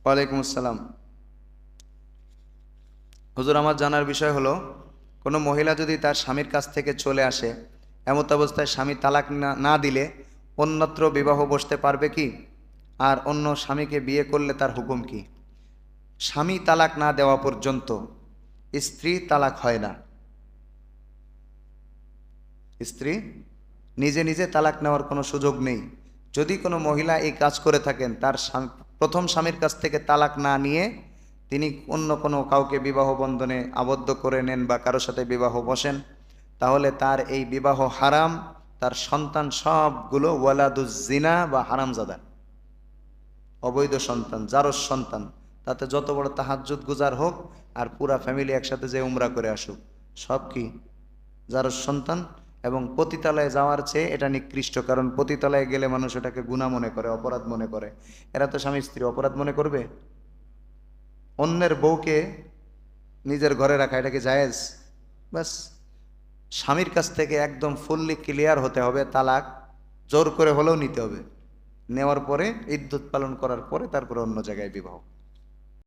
ওয়ালাইকুম আসসালাম। হুজুর, আমার জানার বিষয় হলো, কোনো মহিলা যদি তার স্বামীর কাছ থেকে চলে আসে, এমত অবস্থায় স্বামী তালাক না না দিলে অন্যত্র বিবাহ বসতে পারবে কি? আর অন্য স্বামীকে বিয়ে করলে তার হুকুম কি? স্বামী তালাক না দেওয়া পর্যন্ত স্ত্রী তালাক হয় না। স্ত্রী নিজে নিজে তালাক নেওয়ার কোনো সুযোগ নেই। যদি কোনো মহিলা এই কাজ করে থাকেন, তার প্রথম স্বামীর কাছ থেকে তালাক না নিয়ে তিনি অন্য কোনো কাউকে বিবাহ বন্ধনে আবদ্ধ করে নেন বা কারোর সাথে বিবাহ বসেন, তাহলে তার এই বিবাহ হারাম। তার সন্তান সবগুলো ওয়ালাদুজ্জিনা বা হারামজাদা, অবৈধ সন্তান, জারজ সন্তান। তাতে যত বড় তাহাজ্জুদ গুজার হোক আর পুরা ফ্যামিলি একসাথে যে উমরা করে আসুক, সব কি জারজ সন্তান। এবং পতিতালয়ে যাওয়ার চেয়ে এটা নিকৃষ্ট, কারণ পতিতালয়ে গেলে মানুষ এটাকে গুনাহ মনে করে, অপরাধ মনে করে। এরা তো স্বামী স্ত্রী, অপরাধ মনে করবে? অন্যের বউকে নিজের ঘরে রাখা, এটা কি জায়েজ? বাস, স্বামীর কাছ থেকে একদম ফুললি ক্লিয়ার হতে হবে, তালাক জোর করে হলেও নিতে হবে। নেওয়ার পরে ইদ্যত পালন করার পরে তারপরে অন্য জায়গায় বিবাহ।